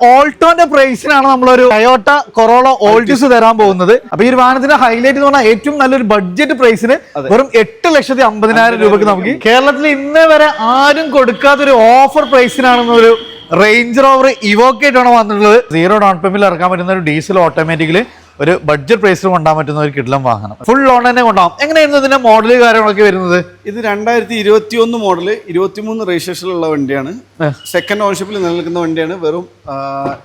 ഓൾട്ടോന്റെ പ്രൈസിനാണ് നമ്മളൊരു Toyota corolla Altis തരാൻ പോകുന്നത്. അപ്പൊ ഈ ഒരു വാഹനത്തിന്റെ ഹൈലൈറ്റ് എന്ന് പറഞ്ഞാൽ ഏറ്റവും നല്ലൊരു ബഡ്ജറ്റ് പ്രൈസിന് വെറും 8,50,000 രൂപക്ക് നമുക്ക് കേരളത്തിൽ ഇന്നേ വരെ ആരും കൊടുക്കാത്തൊരു ഓഫർ പ്രൈസിനാണെന്നൊരു റേഞ്ച് റോവർ ഇവോക്കേറ്റാണ് വന്നിട്ടുള്ളത്. 0 ഡൗൺ പേയ്മെന്റിൽ ഇറക്കാൻ പറ്റുന്ന ഒരു ഡീസൽ ഓട്ടോമാറ്റിക്കലി ഒരു ബഡ്ജറ്റ് പ്രൈസിൽ കൊണ്ടാൻ പറ്റുന്ന ഒരു കിടിലം വാഹനം. ഫുൾ ലോൺ തന്നെ കൊണ്ടാകും. എങ്ങനെയായിരുന്നു ഇതിന്റെ മോഡല് കാര്യങ്ങളൊക്കെ വരുന്നത്? ഇത് 2021 മോഡല് 23 രജിസ്ട്രേഷനിലുള്ള വണ്ടിയാണ്. സെക്കൻഡ് ഓണർഷിപ്പിൽ നിലനിൽക്കുന്ന വണ്ടിയാണ്. വെറും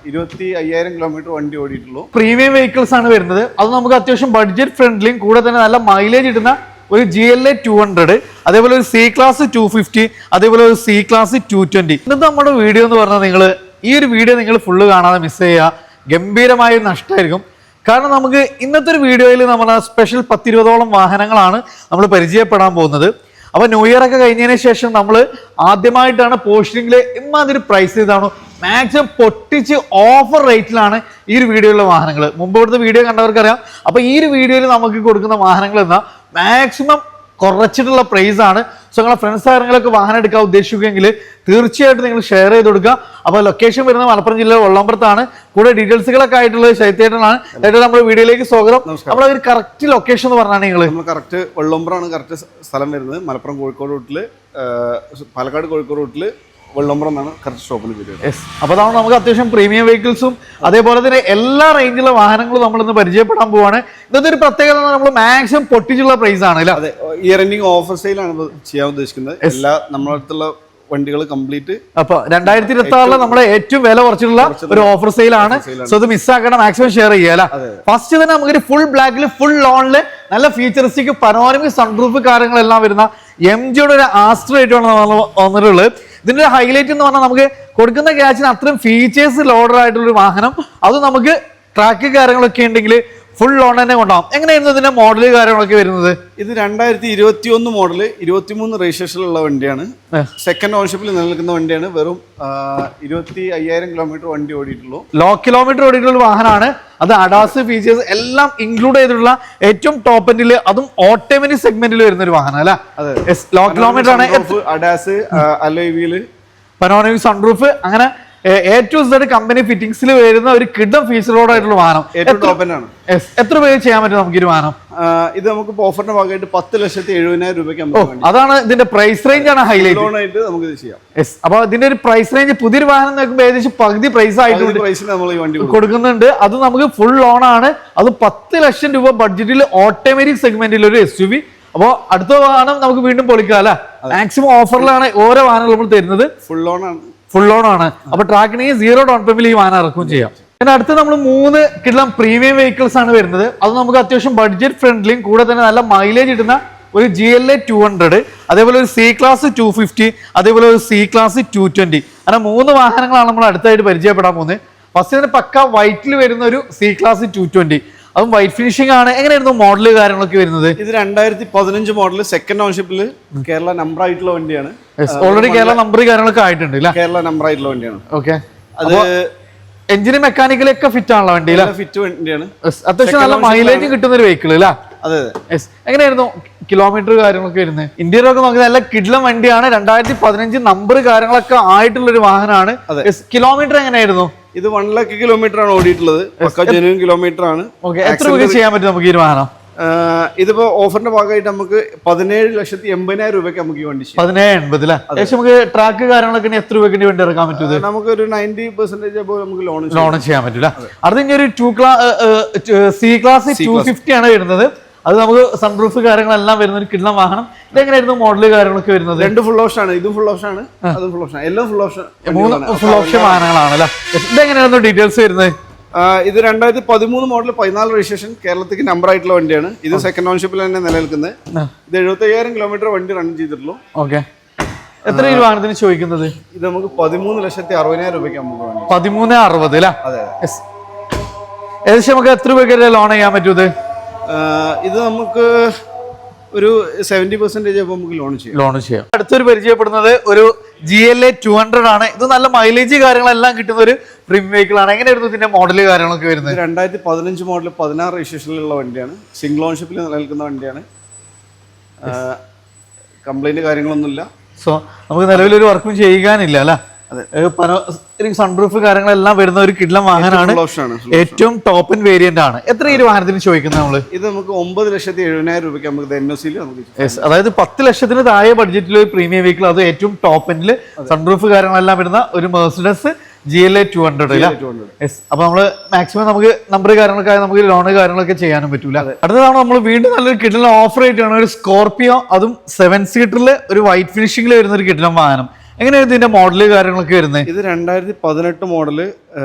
25,000 കിലോമീറ്റർ വണ്ടി ഓടിയിട്ടുള്ളൂ. പ്രീമിയം വെഹിക്കിൾസ് ആണ് വരുന്നത്. അത് നമുക്ക് അത്യാവശ്യം ബഡ്ജറ്റ് ഫ്രണ്ട്ലിയും കൂടെ തന്നെ നല്ല മൈലേജ് ഇടുന്ന ഒരു GLA 200, അതേപോലെ ഒരു C ക്ലാസ് 250, അതേപോലെ ഒരു C ക്ലാസ് 220. ഇന്നത്തെ നമ്മുടെ വീഡിയോ എന്ന് പറഞ്ഞാൽ നിങ്ങൾ ഈ ഒരു വീഡിയോ നിങ്ങൾ ഫുള്ള് കാണാതെ മിസ് ചെയ്യുക, ഗംഭീരമായ നഷ്ടമായിരിക്കും. കാരണം നമുക്ക് ഇന്നത്തെ ഒരു വീഡിയോയിൽ നമ്മൾ സ്പെഷ്യൽ 10-20ഓളം വാഹനങ്ങളാണ് നമ്മൾ പരിചയപ്പെടാൻ പോകുന്നത്. അപ്പോൾ ന്യൂ ഇയർ ഒക്കെ കഴിഞ്ഞതിന് ശേഷം നമ്മൾ ആദ്യമായിട്ടാണ് പോസ്റ്റിംഗിൽ ഇമ്മാതിരി പ്രൈസ് ചെയ്താണ് മാക്സിമം പൊട്ടിച്ച് ഓഫർ റേറ്റിലാണ് ഈ ഒരു വീഡിയോയിലുള്ള വാഹനങ്ങൾ. മുമ്പ് ഇവിടുത്തെ വീഡിയോ കണ്ടവർക്കറിയാം. അപ്പോൾ ഈ ഒരു വീഡിയോയിൽ നമുക്ക് കൊടുക്കുന്ന വാഹനങ്ങൾ എന്നാൽ മാക്സിമം കുറച്ചിട്ടുള്ള പ്രൈസ് ആണ്. സോ നിങ്ങളെ ഫ്രണ്ട്സ് കാര്യങ്ങളൊക്കെ വാഹനം എടുക്കാൻ ഉദ്ദേശിക്കുകയെങ്കിൽ തീർച്ചയായിട്ടും നിങ്ങൾ ഷെയർ ചെയ്ത് കൊടുക്കുക. അപ്പോൾ ലൊക്കേഷൻ വരുന്നത് മലപ്പുറം ജില്ലയിലെ വെള്ളമ്പുറത്താണ്. കൂടെ ഡീറ്റെയിൽസുകളൊക്കെ ആയിട്ടുള്ളത് ശൈത്യേട്ടനാണ്. ഏട്ടാ നമ്മുടെ വീഡിയോയിലേക്ക് സ്വാഗതം. നമ്മളെ ഒരു കറക്റ്റ് ലൊക്കേഷൻ എന്ന് പറഞ്ഞാൽ നിങ്ങൾ കറക്റ്റ് വെള്ളമ്പുറമാണ് കറക്റ്റ് സ്ഥലം വരുന്നത്. മലപ്പുറം കോഴിക്കോട് റൂട്ടില്, പാലക്കാട് കോഴിക്കോട് റൂട്ടില് വെള്ളമ്പുറം എന്നാണ് കറക്റ്റ് സ്റ്റോപ്പിൽ വരുന്നത്. അപ്പോൾ അതാണ് നമുക്ക് അത്യാവശ്യം പ്രീമിയം വെഹിക്കിൾസും അതേപോലെ തന്നെ എല്ലാ റേഞ്ചിലുള്ള വാഹനങ്ങളും നമ്മളിന്ന് പരിചയപ്പെടാൻ പോവാണ്. ഇന്നത്തെ ഒരു പ്രത്യേകത നമ്മൾ മാക്സിമം പൊട്ടിച്ചുള്ള പ്രൈസ് ആണ്. അതെ, ഇയർ എൻഡിങ് ഓഫർ സെയിലാണ് ചെയ്യാൻ ഉദ്ദേശിക്കുന്നത്. എല്ലാ നമ്മുടെ അടുത്തുള്ള വണ്ടികൾ കംപ്ലീറ്റ്. അപ്പൊ 2026 നമ്മളെ ഏറ്റവും വില കുറച്ചിട്ടുള്ള ഒരു ഓഫർ സെയിലാണ്. സോ ഇത് മിസ്സാക്കണം, മാക്സിമം ഷെയർ ചെയ്യാല. ഫസ്റ്റ് തന്നെ നമുക്ക് ഫുൾ ബ്ലാക്കിൽ ഫുൾ ലോണില് നല്ല ഫീച്ചറിസ്റ്റിക് പനോരമിക് സൺറൂഫ് കാര്യങ്ങളെല്ലാം വരുന്ന MGയുടെ ഒരു ആസ്ട്രേറ്റാണ് വന്നിട്ടുള്ളത്. ഇതിന്റെ ഹൈലൈറ്റ് എന്ന് പറഞ്ഞാൽ നമുക്ക് കൊടുക്കുന്ന ക്യാഷിന് അത്രയും ഫീച്ചേഴ്സ് ലോഡർ ആയിട്ടുള്ള വാഹനം. അത് നമുക്ക് ട്രാക്ക് കാര്യങ്ങളൊക്കെ ഉണ്ടെങ്കിൽ ഫുൾ ലോൺ തന്നെ കൊണ്ടാകും. എങ്ങനെയായിരുന്നു ഇതിന്റെ മോഡല് കാര്യങ്ങളൊക്കെ വരുന്നത്? ഇത് 2021 മോഡല് 23 രജിസ്ട്രേഷനിലുള്ള വണ്ടിയാണ്. സെക്കൻഡ് ഓണർഷിപ്പിൽ നിലനിൽക്കുന്ന വണ്ടിയാണ്. വെറും 25,000 കിലോമീറ്റർ വണ്ടി ഓടിയിട്ടുള്ളൂ. ലോ കിലോമീറ്റർ ഓടിയിട്ടുള്ള വാഹനമാണ്. അത് അഡാസ് ഫീച്ചേഴ്സ് എല്ലാം ഇൻക്ലൂഡ് ചെയ്തിട്ടുള്ള ഏറ്റവും ടോപ്പ് എൻഡിൽ, അതും ഓട്ടോമാറ്റിക് സെഗ്മെന്റിൽ വരുന്ന ഒരു വാഹനം അല്ല. ലോ കിലോമീറ്റർ ആണ്. ADAS, alloy wheel, panoramic sunroof, അങ്ങനെ ഏറ്റവും കമ്പനി ഫിറ്റിംഗ്സിൽ വരുന്ന ഒരു കിഡം ഫീച്ചറോടായിട്ടുള്ള വാഹനം. എത്ര രൂപ ചെയ്യാൻ പറ്റും നമുക്ക് ഈ വാഹനം? ഇത് നമുക്ക് ഓഫറിന്റെ ഭാഗമായിട്ട് 10,70,000 രൂപയ്ക്ക്. അതാണ് ഇതിന്റെ പ്രൈസ് റേഞ്ച് ആണ് ഹൈലൈറ്റ്. നമുക്ക് ഇത് ചെയ്യാം. അപ്പൊ ഇതിന്റെ ഒരു പ്രൈസ് റേഞ്ച് പുതിയൊരു വാഹനം നോക്കുമ്പോൾ ഏകദേശം പകുതി പ്രൈസ് ആയിട്ട് കൊടുക്കുന്നുണ്ട്. അത് നമുക്ക് ഫുൾ ലോൺ ആണ്. അത് 10 ലക്ഷം രൂപ ബഡ്ജറ്റിൽ ഓട്ടോമാറ്റിക് സെഗ്മെന്റിൽ ഒരു SUV. അപ്പോ അടുത്ത വാഹനം നമുക്ക് വീണ്ടും പൊളിക്കാം അല്ലെ. മാക്സിമം ഓഫറിലാണ് ഓരോ വാഹനങ്ങൾ നമ്മൾ തരുന്നത്. ഫുൾ ലോൺ ആണ്. അപ്പൊ ട്രാക്കിന് 0 ഡൗൺ പേയ്മെന്റിൽ ഈ വാഹനം ഇറക്കുകയും ചെയ്യാം. പിന്നെ അടുത്ത് നമ്മൾ 3 കിലോ പ്രീമിയം വെഹിക്കിൾസ് ആണ് വരുന്നത്. അത് നമുക്ക് അത്യാവശ്യം ബഡ്ജറ്റ് ഫ്രണ്ട്ലിയും കൂടെ തന്നെ നല്ല മൈലേജ് ഇടുന്ന ഒരു GLA 200, അതേപോലെ ഒരു C ക്ലാസ് 250, അതേപോലെ ഒരു C ക്ലാസ് 220. അങ്ങനെ 3 വാഹനങ്ങളാണ് നമ്മൾ അടുത്തായിട്ട് പരിചയപ്പെടാൻ പോകുന്നത്. ഫസ്റ്റ് തന്നെ പക്ക വൈറ്റിൽ വരുന്ന ഒരു C ക്ലാസ് 220, അതും വൈറ്റ് ഫിനിഷിംഗ് ആണ്. എങ്ങനെയായിരുന്നു മോഡല് കാര്യങ്ങളൊക്കെ വരുന്നത്? ഇത് 2015 മോഡല് സെക്കൻഡ് ഓണർഷിപ്പിൽ കേരള നമ്പർ ആയിട്ടുള്ള വണ്ടിയാണ്. ഓൾറെഡി കേരള നമ്പർ കാര്യങ്ങളൊക്കെ ആയിട്ടുണ്ട്. കേരള നമ്പർ ആയിട്ടുള്ള വണ്ടിയാണ്. ഓക്കെ, അത് എഞ്ചിന് മെക്കാനിക്കലൊക്കെ ഫിറ്റ് ആണല്ലോ വണ്ടി? ഫിറ്റ് വണ്ടിയാണ്. അത്യാവശ്യം നല്ല മൈലേജ് കിട്ടുന്ന ഒരു വെഹിക്കിൾ അല്ലേ? അതെ. എങ്ങനെയായിരുന്നു കിലോമീറ്റർ കാര്യങ്ങളൊക്കെ വരുന്നത്? ഇന്ത്യയിലൊക്കെ ഒക്കെ നോക്കി നല്ല കിടിലം വണ്ടിയാണ്. 2015 നമ്പർ കാര്യങ്ങളൊക്കെ ആയിട്ടുള്ള ഒരു വാഹനമാണ്. കിലോമീറ്റർ എങ്ങനെയായിരുന്നു? ഇത് 1 ലക്ഷം കിലോമീറ്റർ ആണ് ഓടിയിട്ടുള്ളത്. ജെന്യൂൻ കിലോമീറ്റർ ആണ്. എത്ര രൂപ ചെയ്യാൻ പറ്റും നമുക്ക് ഈ വാഹനം? ഇതിപ്പോ ഓഫറിന്റെ ഭാഗമായിട്ട് നമുക്ക് 17,80,000 രൂപയ്ക്ക് നമുക്ക് ഈ വണ്ടി 17,80,000 അല്ലേ? നമുക്ക് ട്രാക്ക് കാര്യങ്ങളൊക്കെ എത്ര രൂപയ്ക്ക് വേണ്ടി ഇറക്കാൻ പറ്റും? നമുക്ക് ഒരു 90% നമുക്ക് ലോൺ ചെയ്യാൻ പറ്റില്ല. അടുത്ത ഇനി ഒരു C ക്ലാസ് 250 ആണ് വരുന്നത്. അത് നമുക്ക് സൺറൂഫ് കാര്യങ്ങളെല്ലാം വരുന്ന ഒരു കിടന്ന വാഹനം. ഇതെങ്ങനെയായിരുന്നു മോഡല് കാര്യങ്ങളൊക്കെ വരുന്നത്? 2 ഫുൾ ഓപ്ഷൻ ആണ്. ഇതും ഫുൾ ഓപ്ഷൻ ആണ്, അതും ഫുൾ ഓപ്ഷൻ, എല്ലാം ഫുൾ ഓപ്ഷൻ. 3 ഫുൾ ഓപ്ഷൻ വാഹനങ്ങളാണ് അല്ലേ? ഇതെങ്ങനെയായിരുന്നു ഡീറ്റെയിൽസ് വരുന്നത്? ഇത് 2013 മോഡൽ 14 രജിസ്ട്രേഷൻ കേരളത്തിലേക്ക് നമ്പർ ആയിട്ടുള്ള വണ്ടിയാണ്. ഇത് സെക്കൻഡ് ഓണർഷിപ്പിൽ തന്നെ നിലനിൽക്കുന്നത്. ഇത് 75,000 കിലോമീറ്റർ വണ്ടി റൺ ചെയ്തിട്ടുള്ളൂ. ഓക്കെ, എത്ര ഈ വാഹനത്തിന് ചോദിക്കുന്നത്? ഇത് നമുക്ക് 13,60,000 രൂപയ്ക്ക് നമുക്ക് 13,60,000 അല്ലേ? അതെ. ഏകദേശം നമുക്ക് എത്ര രൂപയ്ക്ക് ലോൺ ചെയ്യാൻ പറ്റും? ഇത് നമുക്ക് ഒരു 70% നമുക്ക് ലോൺ ചെയ്യാം. അടുത്തൊരു പരിചയപ്പെടുന്നത് ഒരു GLA 200 ആണ്. ഇത് നല്ല മൈലേജ് കാര്യങ്ങളെല്ലാം കിട്ടുന്ന ഒരു പ്രീമിയം വെഹിക്കിൾ ആണ്. എങ്ങനെയായിരുന്നു ഇതിന്റെ മോഡല് കാര്യങ്ങളൊക്കെ വരുന്നത്? 2015 മോഡൽ 16 രജിസ്ട്രേഷനിലുള്ള വണ്ടിയാണ്. സിംഗിൾ ഓൺഷിപ്പിൽ നിലനിൽക്കുന്ന വണ്ടിയാണ്. കംപ്ലൈന്റ് കാര്യങ്ങളൊന്നുമില്ല. സോ നമുക്ക് നിലവിലൊരു വർക്കും ചെയ്യാനില്ല അല്ലേ? സൺറൂഫ് കാര്യങ്ങളെല്ലാം വരുന്ന ഒരു കിഡ്ലം വാഹനമാണ്. ഓപ്ഷനാണ്. ഏറ്റവും ടോപ്പ് ആൻഡ് വേരിയന്റ് ആണ്. എത്ര ഈ ഒരു വാഹനത്തിന് ചോദിക്കുന്നത് നമ്മള്? ഇത് നമുക്ക് 9,70,000 രൂപയ്ക്ക് നമുക്ക് NOC നമുക്ക് അതായത് 10 ലക്ഷത്തിന് താഴെ ബഡ്ജറ്റിൽ ഒരു പ്രീമിയം വെഹിക്കിൾ, അത് ഏറ്റവും ടോപ്പ് എൻഡിൽ സൺറൂഫ് കാര്യങ്ങളെല്ലാം വരുന്ന ഒരു മെർസിഡസ് GLA 200. അപ്പൊ നമ്മള് മാക്സിമം നമുക്ക് നമ്പർ കാര്യങ്ങളൊക്കെ നമുക്ക് ലോണ് കാര്യങ്ങളൊക്കെ ചെയ്യാനും പറ്റൂല. അടുത്തതാണ് നമ്മൾ വീണ്ടും നല്ലൊരു കിഡ്ലം ഓഫർ ആയിട്ടാണ് ഒരു സ്കോർപിയോ, അതും 7 സീറ്ററിൽ ഒരു വൈറ്റ് ഫിനിഷിംഗിൽ വരുന്ന ഒരു കിഡ്ലം വാഹനം. എങ്ങനെയാണ് ഇതിന്റെ മോഡല് കാര്യങ്ങളൊക്കെ വരുന്നത്? ഇത് 2018 മോഡല്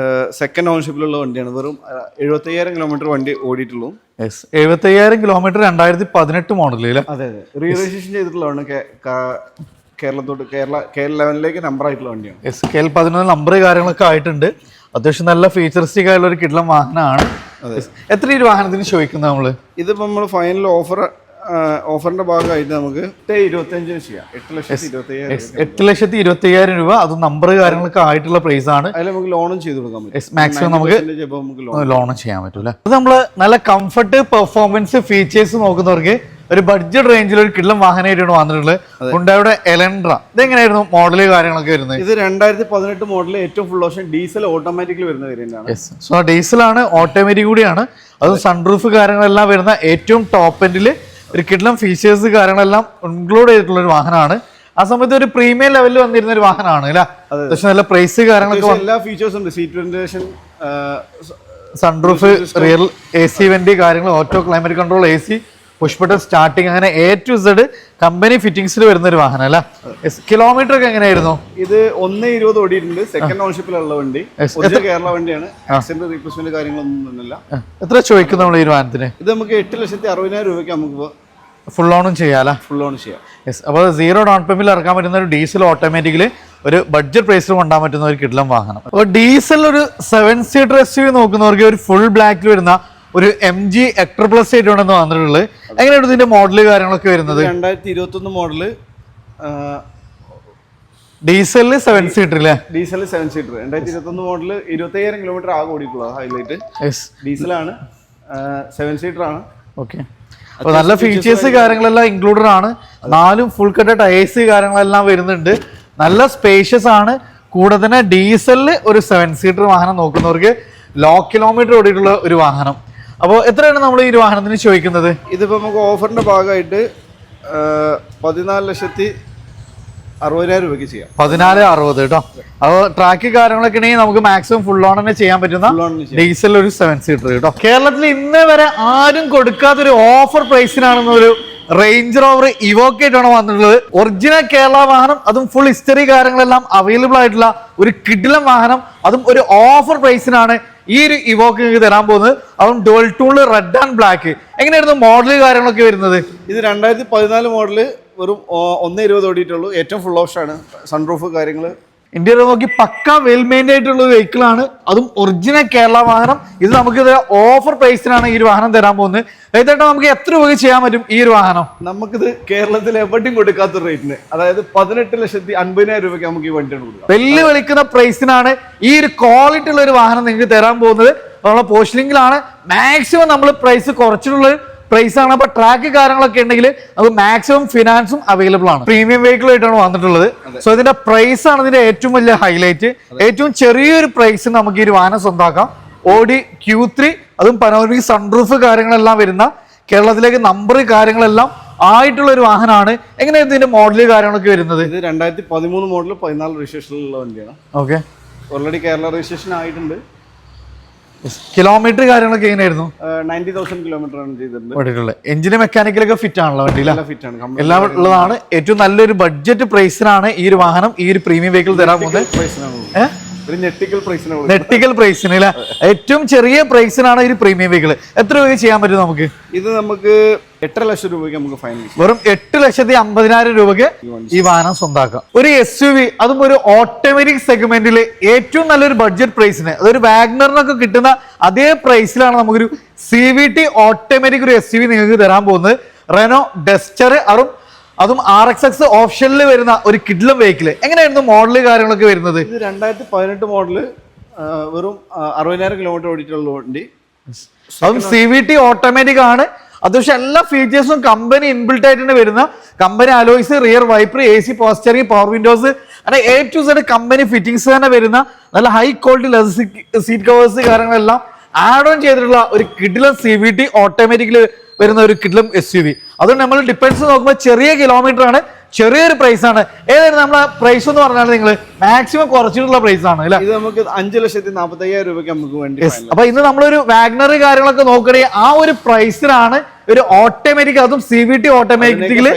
സെക്കൻഡ് ഓൺഷിപ്പിലുള്ള വണ്ടിയാണ്. വെറും 75,000 കിലോമീറ്റർ വണ്ടി ഓടിയിട്ടുള്ളൂ. 75,000 കിലോമീറ്റർ 2018 മോഡല്. അതെ അതെ, റീ രജിസ്ട്രേഷൻ ചെയ്തിട്ടുള്ളതാണ്. കേരളത്തോട്ട് കേരള ലെവലിലേക്ക് നമ്പർ ആയിട്ടുള്ള വണ്ടിയാണ്. KL 11 നമ്പർ കാര്യങ്ങളൊക്കെ ആയിട്ടുണ്ട്. അത്യാവശ്യം നല്ല ഫീച്ചറിസ്റ്റിക് ആയിട്ടുള്ള ഒരു കിഡ്ലം വാഹനമാണ്. എത്ര ഈ വാഹനത്തിന് ചോദിക്കുന്നത് നമ്മള്? ഇതിപ്പോ നമ്മൾ ഫൈനൽ ഓഫറിന്റെ ഭാഗമായിട്ട് നമുക്ക് 8,25,000 ചെയ്യാം. 8,25,000 രൂപ. അത് നമ്പർ കാര്യങ്ങളൊക്കെ ആയിട്ടുള്ള പ്രൈസ് ആണ്. അതിൽ നമുക്ക് ലോണും ചെയ്ത് കൊടുക്കാൻ പറ്റും. മാക്സിമം നമുക്ക് ലോണും ചെയ്യാൻ പറ്റൂല. അത് നമ്മള് നല്ല കംഫർട്ട്, പെർഫോമൻസ്, ഫീച്ചേഴ്സ് നോക്കുന്നവർക്ക് ഒരു ബഡ്ജറ്റ് റേഞ്ചിൽ ഒരു കിഡ്ലം വാഹനമായിട്ടാണ് വന്നിട്ടുള്ളത്. ഹുണ്ടായുടെ എലൻട്ര. ഇതെങ്ങനെയായിരുന്നു മോഡല് കാര്യങ്ങളൊക്കെ വരുന്നത്? ഇത് 2018 മോഡല് ഏറ്റവും ഫുൾ ഓപ്ഷൻ ഡീസൽ ഓട്ടോമാറ്റിക്കലി വരുന്ന വേരിയന്റാണ്. സോ ഡീസലാണ്, ഓട്ടോമാറ്റിക് കൂടിയാണ്. അത് സൺറൂഫ് കാര്യങ്ങളെല്ലാം വരുന്ന ഏറ്റവും ടോപ്പ് എൻഡിൽ ഒരു കിഡ്ലം ഫീച്ചേഴ്സ് കാര്യങ്ങളെല്ലാം ഇൻക്ലൂഡ് ചെയ്തിട്ടുള്ള ഒരു വാഹനമാണ്. ആ സമയത്ത് ഒരു പ്രീമിയം ലെവലിൽ വന്നിരുന്ന ഒരു വാഹനമാണ് അല്ലേ? പക്ഷെ നല്ല പ്രൈസ് കാര്യങ്ങളൊക്കെ എല്ലാ ഫീച്ചേഴ്സും ഉണ്ട്. Seat ventilation, sunroof, rear AC vent കാര്യങ്ങൾ, auto climate control, AC, push button starting, അങ്ങനെ A to Z കമ്പനി ഫിറ്റിംഗ്സിൽ വരുന്ന ഒരു വാഹനം അല്ല. കിലോമീറ്റർ ഒക്കെ എങ്ങനെയായിരുന്നു? ഇത് 1,20 ഓടിയിട്ടുണ്ട്. സെക്കൻഡ് ഓൺഷിപ്പിലുള്ള വണ്ടി, കേരള വണ്ടിയാണ്. ആക്സിഡന്റ് റീപ്ലേസ്മെന്റ് കാര്യങ്ങളൊന്നും ഇല്ല. എത്ര ചോദിക്കും നമ്മൾ ഈ വാഹനത്തിന്? ഇത് നമുക്ക് 8,60,000 രൂപയ്ക്ക് നമുക്ക് ഫുൾ ഓണും ചെയ്യാം. ഫുൾ ഓൺ ചെയ്യാം. അപ്പോൾ 0 ഡൗൺ പേയ്മെന്റിൽ ഇറക്കാൻ പറ്റുന്ന ഒരു ഡീസൽ ഓട്ടോമാറ്റിക്കലി ഒരു ബഡ്ജറ്റ് പ്രൈസിൽ കൊണ്ടാൻ പറ്റുന്ന ഒരു കിഡ്ലം വാഹനം. അപ്പോൾ ഡീസൽ ഒരു 7 സീറ്റർ SUV നോക്കുന്നവർക്ക് ഒരു ഫുൾ ബ്ലാക്കിൽ വരുന്ന ഒരു MG Hector Plus ആയിട്ടാണ് വന്നിട്ടുള്ളത്. എങ്ങനെയാണ് ഇതിന്റെ മോഡല് കാര്യങ്ങളൊക്കെ വരുന്നത്? 2021 മോഡല് ഡീസലില് 7 സീറ്റർ അല്ലേ? ഡീസൽ 7 സീറ്റർ 2021 മോഡല് 25,000 കിലോമീറ്റർ ആകെ ഓടിയിട്ടുള്ളത്. ഹൈലൈറ്റ് ഡീസലാണ്, 7 സീറ്റർ ആണ്. ഓക്കെ, അപ്പോൾ നല്ല ഫീച്ചേഴ്സ് കാര്യങ്ങളെല്ലാം ഇൻക്ലൂഡഡ് ആണ്. 4 ഫുൾ കട്ട് ടയേഴ്സ് കാര്യങ്ങളെല്ലാം വരുന്നുണ്ട്. നല്ല സ്പേഷ്യസ് ആണ്. കൂടെ തന്നെ ഡീസലില് ഒരു 7 സീറ്റർ വാഹനം നോക്കുന്നവർക്ക് ലോ കിലോമീറ്റർ ഓടിയിട്ടുള്ള ഒരു വാഹനം. അപ്പോൾ എത്രയാണ് നമ്മൾ ഈ ഒരു വാഹനത്തിന് ചോദിക്കുന്നത്? ഇതിപ്പോ നമുക്ക് ഓഫറിന്റെ ഭാഗമായിട്ട് 14,60,000 രൂപയ്ക്ക് ചെയ്യാം. 14,60 കേട്ടോ. അപ്പോൾ ട്രാക്ക് കാര്യങ്ങളൊക്കെ ഉണ്ടെങ്കിൽ നമുക്ക് മാക്സിമം ഫുൾ ഓൺ തന്നെ ചെയ്യാൻ പറ്റുന്ന ഡീസൽ ഒരു 7 സീറ്റർ കേട്ടോ. കേരളത്തിൽ ഇന്നേ വരെ ആരും കൊടുക്കാത്തൊരു ഓഫർ പ്രൈസിനാണെന്നൊരു റേഞ്ച് റോവർ ഇവോക്ക് ആയിട്ടാണ് വന്നിട്ടുള്ളത്. ഒറിജിനൽ കേരള വാഹനം, അതും ഫുൾ ഹിസ്റ്ററി കാര്യങ്ങളെല്ലാം അവൈലബിൾ ആയിട്ടുള്ള ഒരു കിഡിലം വാഹനം, അതും ഒരു ഓഫർ പ്രൈസിനാണ് ഈ ഒരു ഇവോക്ക് നിങ്ങൾക്ക് തരാൻ പോകുന്നത്. അതും ഡുവൽ ടൂണിൽ റെഡ് ആൻഡ് ബ്ലാക്ക്. എങ്ങനെയായിരുന്നു മോഡല് കാര്യങ്ങളൊക്കെ വരുന്നത്? ഇത് 2014 മോഡല്, വെറും 1,20 ഓടിയിട്ടുള്ളൂ. ഏറ്റവും ഫുൾ ഓപ്ഷൻ ആണ്. സൺറൂഫ് കാര്യങ്ങള്, ഇന്ത്യയിൽ നോക്കി പക്ക വെൽ മെയിൻഡ് ആയിട്ടുള്ള വെഹിക്കിൾ ആണ്. അതും ഒറിജിനൽ കേരള വാഹനം. ഇത് നമുക്ക് ഓഫർ പ്രൈസിനാണ് ഈ ഒരു വാഹനം തരാൻ പോകുന്നത്. ഏതാ നമുക്ക് എത്ര രൂപ ചെയ്യാൻ പറ്റും ഈ ഒരു വാഹനം? നമുക്കിത് കേരളത്തിൽ എവിടെയും കൊടുക്കാത്ത റേറ്റിന്, അതായത് 18,50,000 രൂപയ്ക്ക് നമുക്ക് ഈ വണ്ടിയാണ് കൊടുക്കാം. വെല്ലു വിളിക്കുന്ന പ്രൈസിനാണ് ഈ ഒരു ക്വാളിറ്റി ഉള്ള ഒരു വാഹനം നിങ്ങൾക്ക് തരാൻ പോകുന്നത്. നമ്മളെ പോസ്റ്റ് ലിങ്കിലാണ് മാക്സിമം നമ്മൾ പ്രൈസ് കുറച്ചിട്ടുള്ള പ്രൈസ് ആണ്. അപ്പൊ ട്രാക്ക് കാര്യങ്ങളൊക്കെ ഉണ്ടെങ്കിൽ അത് മാക്സിമം ഫിനാൻസും അവൈലബിൾ ആണ്. പ്രീമിയം വെഹിക്കിൾ ആയിട്ടാണ് വന്നിട്ടുള്ളത്. സോ ഇതിന്റെ പ്രൈസ് ആണ് ഇതിന്റെ ഏറ്റവും വലിയ ഹൈലൈറ്റ്. ഏറ്റവും ചെറിയൊരു പ്രൈസിന് നമുക്ക് ഈ ഒരു വാഹനം സ്വന്തമാക്കാം. Audi Q3, അതും പനോരമിക് സൺറൂഫ് കാര്യങ്ങളെല്ലാം വരുന്ന, കേരളത്തിലേക്ക് നമ്പർ കാര്യങ്ങളെല്ലാം ആയിട്ടുള്ള ഒരു വാഹനമാണ്. എങ്ങനെയാണ് ഇതിന്റെ മോഡല് കാര്യങ്ങളൊക്കെ വരുന്നത്? ഇത് 2013 മോഡൽ 14 രജിസ്ട്രേഷനിലുള്ള വണ്ടിയാണ്. ഓക്കെ, ഓൾറെഡി കേരള രജിസ്ട്രേഷൻ ആയിട്ടുണ്ട്. കിലോമീറ്റർ കാര്യങ്ങളൊക്കെ എങ്ങനെയായിരുന്നു? 90,000 കിലോമീറ്റർ ആണ് ചെയ്തിട്ടുണ്ട്. എഞ്ചിന് മെക്കാനിക്കലൊക്കെ ഫിറ്റ് ആണല്ലോ വണ്ടി? ഫിറ്റ് ആണ്, എല്ലാം ഉള്ളതാണ്. ഏറ്റവും നല്ലൊരു ബഡ്ജറ്റ് പ്രൈസിനാണ് ഈ ഒരു വാഹനം, ഈ ഒരു പ്രീമിയം വെഹിക്കിൾ തരാൻ പോകുന്നത്. നെറ്റിക്കൽ പ്രൈസിന് അല്ലെ? ഏറ്റവും ചെറിയ പ്രൈസിനാണ് ഈ പ്രീമിയം വെഹിക്കിൾ. എത്ര രൂപ ചെയ്യാൻ പറ്റും നമുക്ക്? ഇത് നമുക്ക് 8 ലക്ഷം രൂപയ്ക്ക് നമുക്ക് ഫൈനൽ. വെറും 8,50,000 രൂപയ്ക്ക് ഈ വാഹനം സ്വന്തമാക്കാം. ഒരു SUV, അതും ഒരു ഓട്ടോമാറ്റിക് സെഗ്മെന്റിൽ ഏറ്റവും നല്ലൊരു ബഡ്ജറ്റ് പ്രൈസിന്, അതൊരു വാഗ്നറിനൊക്കെ കിട്ടുന്ന അതേ പ്രൈസിലാണ് നമുക്കൊരു CVT ഓട്ടോമാറ്റിക് ഒരു SUV നിങ്ങൾക്ക് തരാൻ പോകുന്നത്. റെനോ ഡസ്റ്റർ, അതും RXX ഓപ്ഷനിൽ വരുന്ന ഒരു കിഡ്ലം വെഹിക്കിൾ. എങ്ങനെയായിരുന്നു മോഡല് കാര്യങ്ങളൊക്കെ വരുന്നത്? ഇത് 2018 മോഡല്, വെറും 60,000 കിലോമീറ്റർ ഓടിയിട്ടുള്ള വണ്ടി. അതും CVT ഓട്ടോമാറ്റിക് ആണ്. അത്യാവശ്യം എല്ലാ ഫീച്ചേഴ്സും കമ്പനി ഇൻബിൽട്ട് ആയിട്ട് തന്നെ വരുന്ന, company alloys, rear wiper, AC പോസ്റ്ററിംഗ്, പവർ വിൻഡോസ്, അങ്ങനെ A to Z company fittings തന്നെ വരുന്ന നല്ല high quality leather seat covers കാര്യങ്ങളെല്ലാം ആഡ് ഓൺ ചെയ്തിട്ടുള്ള ഒരു കിഡിലം CVT ഓട്ടോമാറ്റിക്കലി വരുന്ന ഒരു കിഡിലം SUV. അതുകൊണ്ട് നമ്മൾ ഡിപ്പെൻസ് നോക്കുമ്പോൾ ചെറിയ കിലോമീറ്റർ ആണ്, ചെറിയൊരു പ്രൈസ് ആണ്. ഏതായാലും നമ്മളെ പ്രൈസ് എന്ന് പറഞ്ഞാൽ നിങ്ങൾ മാക്സിമം കുറച്ചിട്ടുള്ള പ്രൈസ് ആണ് അല്ലെ? ഇത് നമുക്ക് 5,45,000 രൂപയ്ക്ക് നമുക്ക് വേണ്ടി. അപ്പൊ ഇന്ന് നമ്മളൊരു വാഗ്നർ കാര്യങ്ങളൊക്കെ നോക്കണെങ്കിൽ ആ ഒരു പ്രൈസിലാണ് ഒരു ഓട്ടോമാറ്റിക്, അതും CVT ഓട്ടോമാറ്റിക്കലി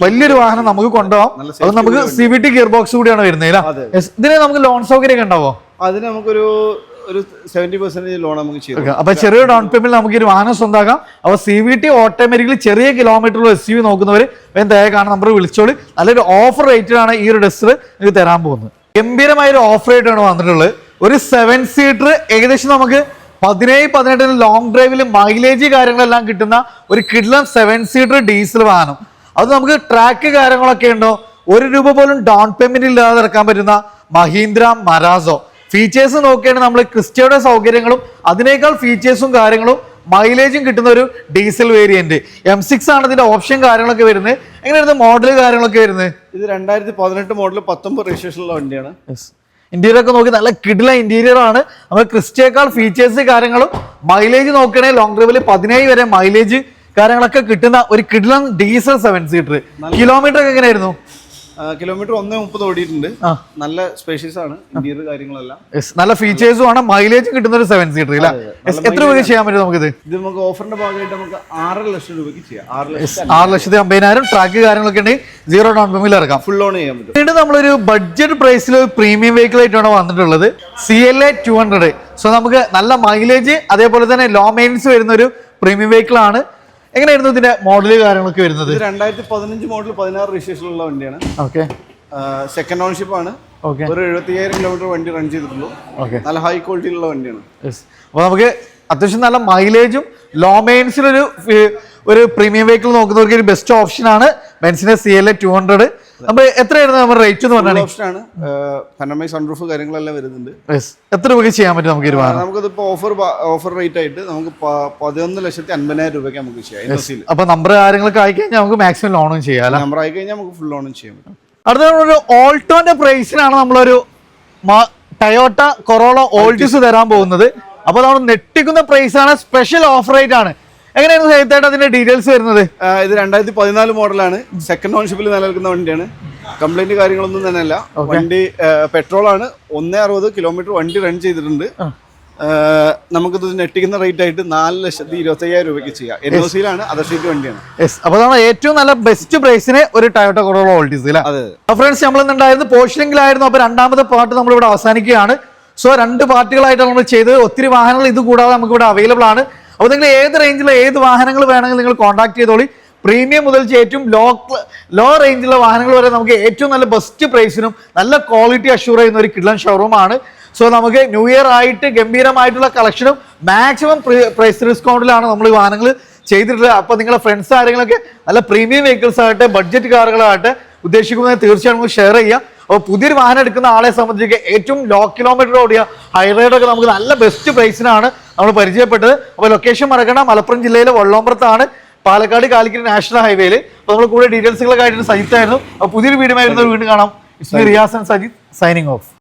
വലിയൊരു വാഹനം നമുക്ക് കൊണ്ടുപോകാം. അത് നമുക്ക് CVT ഗിയർ ബോക്സ് കൂടിയാണ് വരുന്നത്. ഇതിന് നമുക്ക് ലോൺ സൗകര്യം ഒക്കെ ഉണ്ടാവോ? അതിന് നമുക്കൊരു 70% ലോൺ നമുക്ക് ചെയ്യാം. അപ്പൊ ചെറിയ ഡൗൺ പേയ്മെന്റ് നമുക്ക് ഒരു വാഹനം സ്വന്തമാക്കാം. അപ്പൊ CVT ഓട്ടോമാറ്റിക്കലി ചെറിയ കിലോമീറ്ററുള്ള SUV നോക്കുന്നവർ കാണാൻ നമ്പർ വിളിച്ചോളി. നല്ലൊരു ഓഫർ റേറ്റിലാണ് ഈ ഒരു ഡസ്റ്റർ നിങ്ങൾക്ക് തരാൻ പോകുന്നത്. ഗംഭീരമായ ഒരു ഓഫർ റേറ്റ് ആണ് വന്നിട്ടുള്ളത്. ഒരു 7 സീറ്റർ ഏകദേശം നമുക്ക് 17-18 ലോങ് ഡ്രൈവിൽ മൈലേജ് കാര്യങ്ങളെല്ലാം കിട്ടുന്ന ഒരു കിഡ്ലം 7 സീറ്റർ ഡീസൽ വാഹനം. അത് നമുക്ക് ട്രാക്ക് കാര്യങ്ങളൊക്കെ ഉണ്ടോ, ₹1 പോലും ഡൗൺ പേയ്മെന്റ് ഇല്ലാതെ ഇറക്കാൻ പറ്റുന്ന മഹീന്ദ്ര മരാസോ. ഫീച്ചേഴ്സ് നോക്കുകയാണെങ്കിൽ നമ്മൾ ക്രിസ്റ്റയുടെ സൗകര്യങ്ങളും അതിനേക്കാൾ ഫീച്ചേഴ്സും കാര്യങ്ങളും മൈലേജും കിട്ടുന്ന ഒരു ഡീസൽ വേരിയന്റ്. M6 ആണ് ഇതിന്റെ ഓപ്ഷൻ കാര്യങ്ങളൊക്കെ വരുന്നത്. എങ്ങനെയായിരുന്നു മോഡൽ കാര്യങ്ങളൊക്കെ വരുന്നത്? ഇത് 2018 മോഡൽ 19 രജിസ്ട്രേഷനുള്ള വണ്ടിയാണ്. ഇന്റീരിയർ ഒക്കെ നോക്കി നല്ല കിഡില ഇന്റീരിയർ ആണ്. നമ്മൾ ക്രിസ്റ്റയേക്കാൾ ഫീച്ചേഴ്സ് കാര്യങ്ങളും മൈലേജ് നോക്കുകയാണെങ്കിൽ ലോങ് ഡ്രൈവിൽ 17 വരെ മൈലേജ് കാര്യങ്ങളൊക്കെ കിട്ടുന്ന ഒരു കിഡിലൻ ഡീസൽ 7 സീറ്റർ. കിലോമീറ്റർ ഒക്കെ എങ്ങനെയായിരുന്നു? കിലോമീറ്റർ 1:30 ഓടിയിട്ടുണ്ട്. നല്ല സ്പേഷ്യസ് ആണ് ഇന്റീരിയർ കാര്യങ്ങളെല്ലാം. നല്ല ഫീച്ചേഴ്സും ആണ്, മൈലേജും കിട്ടുന്ന ഒരു 7 സീറ്റർ. എത്ര രൂപ ചെയ്യാൻ പറ്റും നമുക്ക്? ഇത് നമുക്ക് ഓഫറിന്റെ ഭാഗമായിട്ട് നമുക്ക് 6 ലക്ഷം രൂപയ്ക്ക് ചെയ്യാം. 6,50,000 ട്രാക്ക് കാര്യങ്ങളൊക്കെ ഉണ്ടെങ്കിൽ 0 ഡൗൺ പേയ്മെന്റ് ഇറക്കാം, ഫുൾ ലോൺ ചെയ്യാൻ പറ്റും. വീണ്ടും നമ്മളൊരു ബഡ്ജറ്റ് പ്രൈസിൽ പ്രീമിയം വെഹിക്കിൾ ആയിട്ടാണ് വന്നിട്ടുള്ളത്. CLA 200. സോ നമുക്ക് നല്ല മൈലേജ് അതേപോലെ തന്നെ ലോ മെയിൻസ് വരുന്ന ഒരു പ്രീമിയം വെഹിക്കിൾ ആണ്. എങ്ങനെയായിരുന്നു ഇതിന്റെ മോഡല് കാര്യങ്ങളൊക്കെ വരുന്നത്? 2015 മോഡൽ 16 രജിസ്ട്രേഷനുള്ള വണ്ടിയാണ്. ഓക്കെ, സെക്കൻഡ് ഓണർഷിപ്പ് ആണ്. ഒരു 75,000 കിലോമീറ്റർ വണ്ടി റൺ ചെയ്തിട്ടുള്ളൂ. നല്ല ഹൈ ക്വാളിറ്റിയിലുള്ള വണ്ടിയാണ്. അപ്പൊ നമുക്ക് അത്യാവശ്യം നല്ല മൈലേജും ലോ മെയിൻസിലൊരു ഒരു പ്രീമിയം വെഹിക്കിൾ നോക്കുന്നവർക്ക് ഒരു ബെസ്റ്റ് ഓപ്ഷൻ ആണ് ബെൻസിന്റെ CLA 200. അപ്പൊ എത്രയായിരുന്നു നമ്മുടെ റേറ്റ് എന്ന് പറഞ്ഞാൽ? ഓപ്ഷനാണ്, പനോറമിക് സൺറൂഫ് കാര്യങ്ങളെല്ലാം വരുന്നുണ്ട്. എത്ര രൂപയ്ക്ക് ചെയ്യാൻ പറ്റും നമുക്ക്? നമുക്കിപ്പോ ഓഫർ റേറ്റ് ആയിട്ട് നമുക്ക് 11,50,000 രൂപയ്ക്ക് നമുക്ക് ചെയ്യാം. അപ്പൊ നമ്പർ കാര്യങ്ങളൊക്കെ ആയി കഴിഞ്ഞാൽ നമുക്ക് മാക്സിമം ലോണും ചെയ്യാം. നമ്പർ ആയി കഴിഞ്ഞാൽ നമുക്ക് ഫുൾ ലോണും ചെയ്യാൻ പറ്റും. അടുത്ത ഒരു ഓൾട്ടോന്റെ പ്രൈസിനാണ് നമ്മളൊരു ടയോട്ട കൊറോള ഓൾട്ടിസ് തരാൻ പോകുന്നത്. അപ്പൊ നമ്മൾ നെട്ടിക്കുന്ന പ്രൈസ് ആണ്, സ്പെഷ്യൽ ഓഫർ റേറ്റ് ആണ്. എങ്ങനെയായിരുന്നു സഹിതായിട്ട് അതിന്റെ ഡീറ്റെയിൽസ് വരുന്നത്? ഇത് 2014 മോഡലാണ്. സെക്കൻഡ് ഓണർഷിപ്പിൽ നിലനിൽക്കുന്ന വണ്ടിയാണ്. കംപ്ലൈന്റ് കാര്യങ്ങളൊന്നും തന്നെ അല്ല. വണ്ടി പെട്രോൾ ആണ്. 160 കിലോമീറ്റർ വണ്ടി റൺ ചെയ്തിട്ടുണ്ട്. നമുക്കിത് നെട്ടിക്കുന്ന റേറ്റ് ആയിട്ട് 4,25,000 രൂപയ്ക്ക് ചെയ്യാം. NOC-ലാണ്, അതർ സ്റ്റേറ്റ് വണ്ടിയാണ്. അപ്പൊ നമ്മൾ ഏറ്റവും നല്ല ബെസ്റ്റ് പ്രൈസിന് ഒരു ടയോട്ട കൊറോള ഓൾട്ടിസ് അല്ലേ? ഫ്രണ്ട്സ്, നമ്മളിന്നുണ്ടായിരുന്നു പോർഷനിങ്ങിലായിരുന്നു. അപ്പൊ രണ്ടാമത്തെ പാർട്ട് നമ്മളിവിടെ അവസാനിക്കുകയാണ്. സോ 2 പാർട്ടുകളായിട്ടാണ് നമ്മൾ ചെയ്തത്. ഒത്തിരി വാഹനങ്ങൾ ഇത് കൂടാതെ നമുക്ക് ഇവിടെ അവൈലബിൾ ആണ്. അപ്പോൾ നിങ്ങൾ ഏത് റേഞ്ചിലെ ഏത് വാഹനങ്ങൾ വേണമെങ്കിൽ നിങ്ങൾ കോൺടാക്ട് ചെയ്തോളി. പ്രീമിയം മുതൽ ഏറ്റവും ലോ റേഞ്ചിലുള്ള വാഹനങ്ങൾ വരെ നമുക്ക് ഏറ്റവും നല്ല ബെസ്റ്റ് പ്രൈസിനും നല്ല ക്വാളിറ്റി അഷ്യൂർ ചെയ്യുന്ന ഒരു കിഡ്ലൻ ഷോറൂമാണ്. സോ നമുക്ക് ന്യൂ ഇയർ ആയിട്ട് ഗംഭീരമായിട്ടുള്ള കളക്ഷനും മാക്സിമം പ്രൈസ് ഡിസ്കൗണ്ടിലാണ് നമ്മൾ ഈ വാഹനങ്ങൾ ചെയ്തിട്ടുള്ളത്. അപ്പോൾ നിങ്ങളുടെ ഫ്രണ്ട്സ് ആരെങ്കിലുമൊക്കെ നല്ല പ്രീമിയം വെഹിക്കിൾസ് ആകട്ടെ ബഡ്ജറ്റ് കാറുകളാകട്ടെ ഉദ്ദേശിക്കുന്നത് തീർച്ചയായും നമുക്ക് ഷെയർ ചെയ്യാം. അപ്പോൾ പുതിയൊരു വാഹനം എടുക്കുന്ന ആളെ സംബന്ധിച്ച് ഏറ്റവും ലോ കിലോമീറ്റർ ഓടിയ ഹൈറൈഡൊക്കെ നമുക്ക് നല്ല ബെസ്റ്റ് പ്രൈസിനാണ് നമ്മൾ പരിചയപ്പെട്ടത്. അപ്പോൾ ലൊക്കേഷൻ മറക്കണം, മലപ്പുറം ജില്ലയിലെ വള്ളോമ്പ്രത്താണ്, പാലക്കാട് കാലിക്കറ്റ് നാഷണൽ ഹൈവേയിൽ. അപ്പോൾ നമ്മൾ കൂടെ ഡീറ്റെയിൽസുകളൊക്കെ ആയിട്ട് സജിത്തായിരുന്നു. അപ്പോൾ പുതിയൊരു വീഡിയോ ആയിരുന്നു വീണ്ടും കാണാം. Riyas and Sajith signing off.